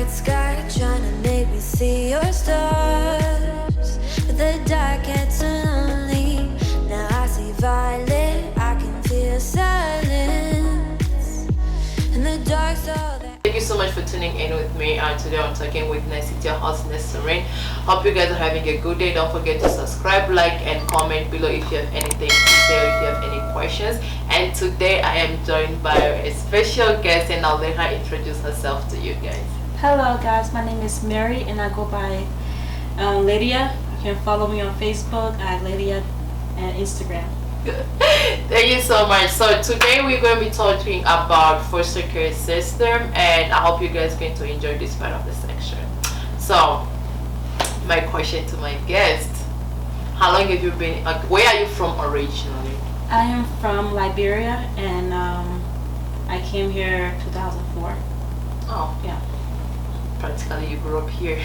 night sky trying to make me see your stars, but the dark gets lonely. Now I see violet, I can feel silence, and the dark's all that. Thank you so much for tuning in with me today on Talking with Ness. It's your host Ness Serene. Hope you guys are having a good day. Don't forget to subscribe, like, and comment below if you have anything to say or if you have any questions. And today I am joined by a special guest, and I'll let her introduce herself to you guys. Hello guys, my name is Mary and I go by Lydia. You can follow me on Facebook at Lydia and Instagram. Thank you so much. So today we're going to be talking about foster care system, and I hope you guys are going to enjoy this part of the section. So my question to my guest, how long have you been, where are you from originally? I am from Liberia and I came here 2004. Oh yeah, practically you grew up here.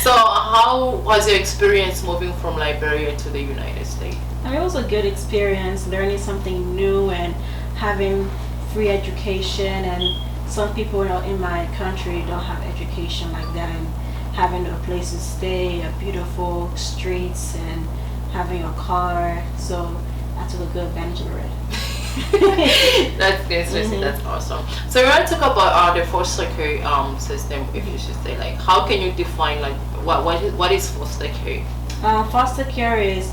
So how was your experience moving from Liberia to the United States? I mean, it was a good experience, learning something new and having free education. And some people in my country don't have education like that, and having a place to stay, a beautiful streets, and having a car. So I took a good advantage of it. That's interesting. That's awesome. So we're going to talk about the foster care system, if you should say. Like, how can you define, like, what is foster care? Foster care is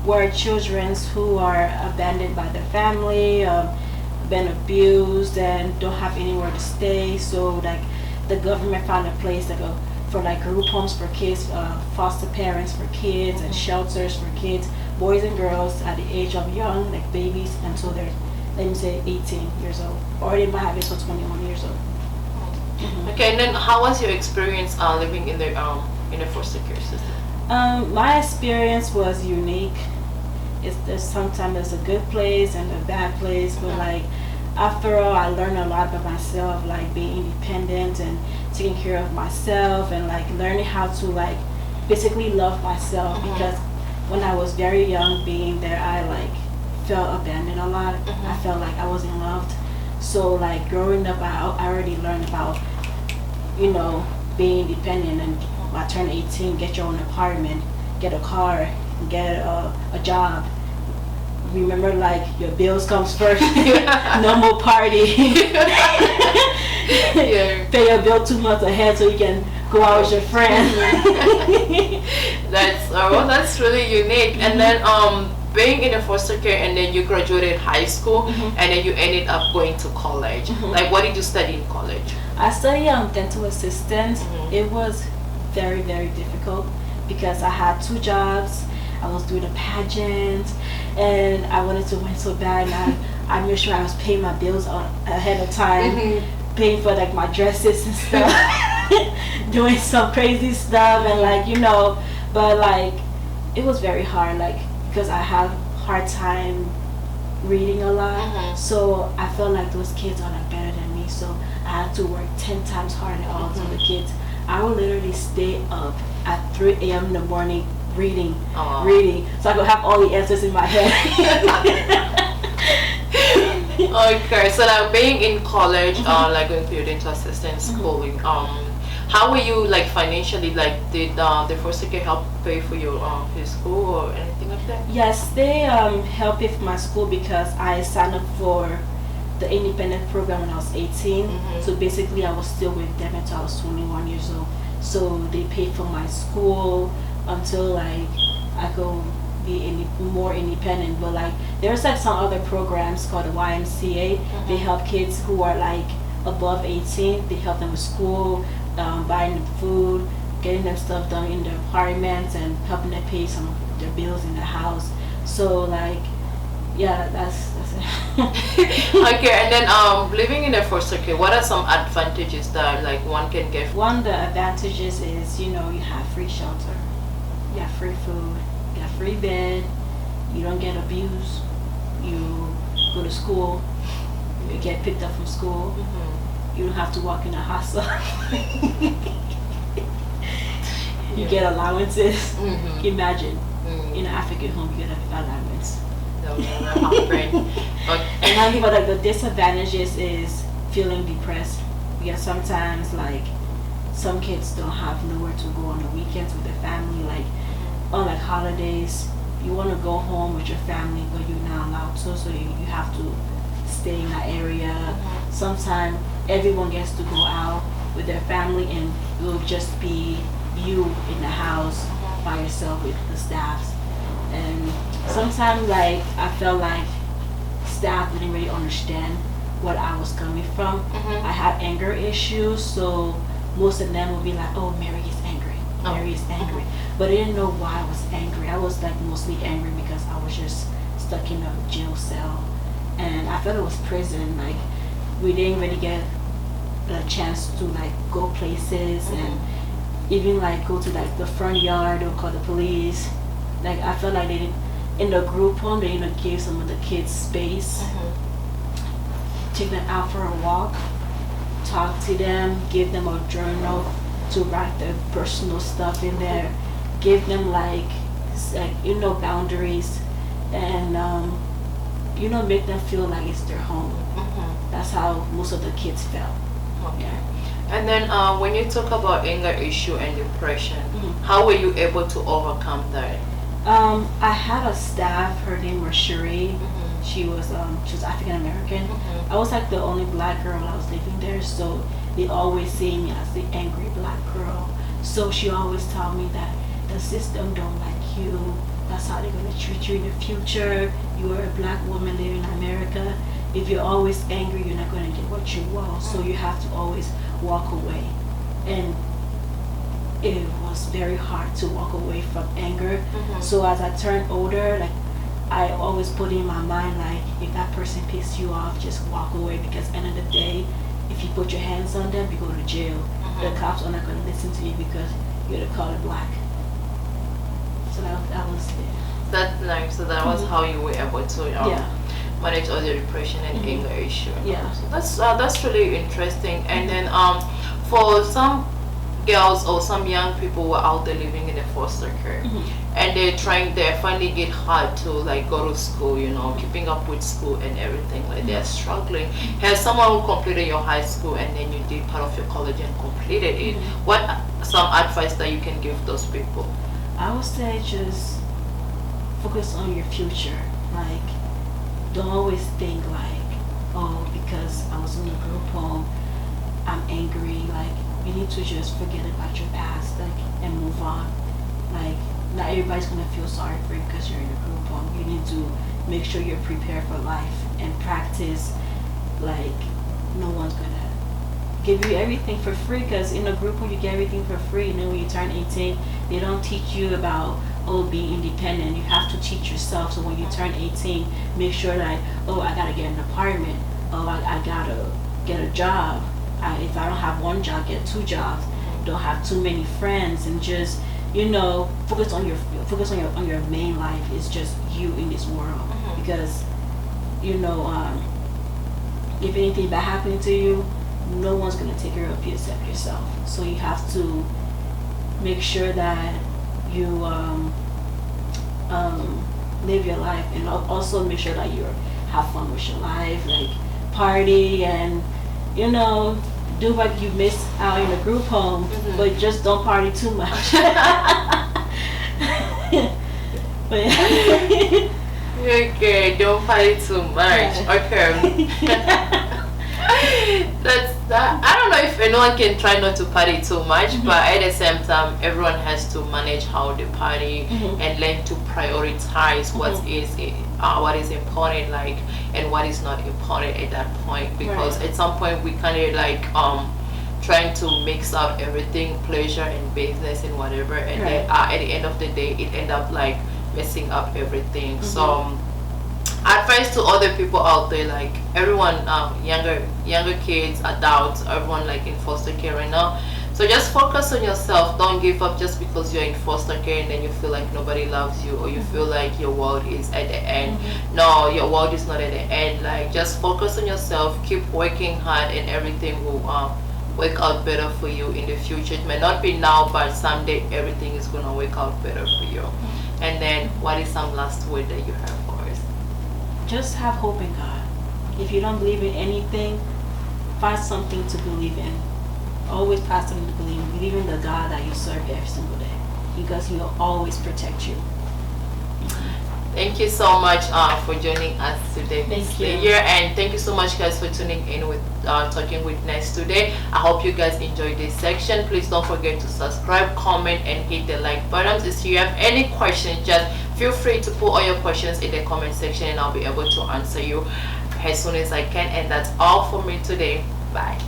where children who are abandoned by their family, been abused, and don't have anywhere to stay. So like the government found a place to go for like group homes for kids, foster parents for kids, and shelters for kids, boys and girls at the age of young, like babies, until they're, let me say, 18 years old, or they might have it till 21 years old. Okay, and then how was your experience living in the foster care system? My experience was unique. Sometimes it's a good place and a bad place, but like after all, I learned a lot about myself, like being independent and taking care of myself, and like learning how to like basically love myself. Because when I was very young, being there, I like felt abandoned a lot. I felt like I wasn't loved. So like growing up, I already learned about, you know, being independent, and when I turned 18, get your own apartment, get a car, get a job. Remember, like, your bills comes first. No more party. Pay your bill 2 months ahead so you can go out with your friends. That's really unique. And then being in a foster care, and then you graduated high school, and then you ended up going to college. Like, what did you study in college? I studied dental assistant. It was very, very difficult because I had 2 jobs. I was doing a pageant, and I wanted to win so bad, and I made sure I was paying my bills ahead of time, paying for like my dresses and stuff, doing some crazy stuff, and like, you know, but like it was very hard, like, because I have hard time reading a lot. So I felt like those kids are like better than me, so I had to work 10 times harder than all the other kids. I would literally stay up at 3 a.m. in the morning reading, so I could have all the answers in my head. Okay, so like being in college, like going to your dental assistant schooling, how were you like financially? Like, did the foster care help pay for your school or anything like that? Yes, they helped pay for my school because I signed up for the independent program when I was 18. So basically I was still with them until I was 21 years old. So they paid for my school until like I could be more independent. But like there's like some other programs called the YMCA. They help kids who are like above 18. They help them with school, buying them food, getting them stuff done in their apartments, and helping them pay some of their bills in the house. So like, yeah, that's it. Okay, and then living in a foster care, what are some advantages that like one can get? One of the advantages is, you know, you have free shelter, you have free food, you have free bed, you don't get abused, you go to school, you get picked up from school, you don't have to walk in a hostel. You get allowances. Imagine in an African home you get allowance. And but like the disadvantages is feeling depressed. because sometimes like some kids don't have nowhere to go on the weekends with their family, like on like holidays you want to go home with your family but you're not allowed to, so you have to stay in that area. Sometimes everyone gets to go out with their family and it will just be you in the house by yourself with the staffs. And sometimes like I felt like staff didn't really understand what I was coming from. I had anger issues, so most of them would be like, oh, Mary is angry, Mary is angry. But I didn't know why I was angry. I was like mostly angry because I was just stuck in a jail cell. And I felt it was prison. Like we didn't really get a chance to like go places and even like go to like the front yard or call the police. Like I felt like they didn't, in the group home, they didn't give some of the kids space. Take them out for a walk, talk to them, give them a journal to write their personal stuff in there, give them like boundaries, and make them feel like it's their home. That's how most of the kids felt. Okay. And then when you talk about anger issue and depression, how were you able to overcome that? I had a staff, her name was Cherie. She was African American. I was like the only black girl I was living there, so they always see me as the angry black girl. So she always told me that the system don't like you. That's how they're gonna treat you in the future. You are a black woman living in America. If you're always angry, you're not gonna get what you want. So you have to always walk away. And it was very hard to walk away from anger. So as I turned older, like I always put in my mind, like if that person pissed you off, just walk away, because at the end of the day, if you put your hands on them, you go to jail. The cops are not going to listen to you because you're the color black. So that was it. That's nice. So that was how you were able to manage all the depression and anger issue. So that's really interesting. And then for some girls or some young people who are out there living in a foster care and they finally get hard to like go to school, keeping up with school and everything, like they're struggling. Has someone who completed your high school and then you did part of your college and completed it, what some advice that you can give those people? I would say just focus on your future. Like don't always think like, oh, because I was in a group home I'm angry. Like you need to just forget about your past, like, and move on. Like, not everybody's gonna feel sorry for you because you're in a group home. You need to make sure you're prepared for life and practice. Like, no one's gonna give you everything for free, because in a group home you get everything for free. And then when you turn 18, they don't teach you about being independent. You have to teach yourself. So when you turn 18, make sure that I gotta get an apartment. I gotta get a job. If I don't have one job, get 2 jobs. Don't have too many friends, and just focus on your main life. It's just you in this world, because if anything bad happening to you, no one's gonna take care of you except yourself. So you have to make sure that you live your life, and also make sure that you have fun with your life, like party and do what you miss out in a group home, but just don't party too much. Okay, don't party too much. Okay. I don't know if anyone can try not to party too much, but at the same time, everyone has to manage how they party and learn to prioritize what is important, like, and what is not important at that point. Because at some point we kind of like trying to mix up everything, pleasure and business and whatever, and then at the end of the day, it end up like messing up everything. So advice to other people out there, like everyone, younger kids, adults, everyone like in foster care right now. So just focus on yourself. Don't give up just because you're in foster care and then you feel like nobody loves you, or you feel like your world is at the end. No, your world is not at the end. Like, just focus on yourself, keep working hard, and everything will work out better for you in the future. It may not be now, but someday everything is gonna work out better for you. And then, what is some last word that you have for us? Just have hope in God. If you don't believe in anything, find something to believe in. Always find something to believe in. Believe in the God that you serve every single day, because He will always protect you. Thank you so much for joining us today. Thank you. Here, and thank you so much, guys, for tuning in with Talking with Ness today. I hope you guys enjoyed this section. Please don't forget to subscribe, comment, and hit the like buttons. If you have any questions, just feel free to put all your questions in the comment section, and I'll be able to answer you as soon as I can. And that's all for me today. Bye.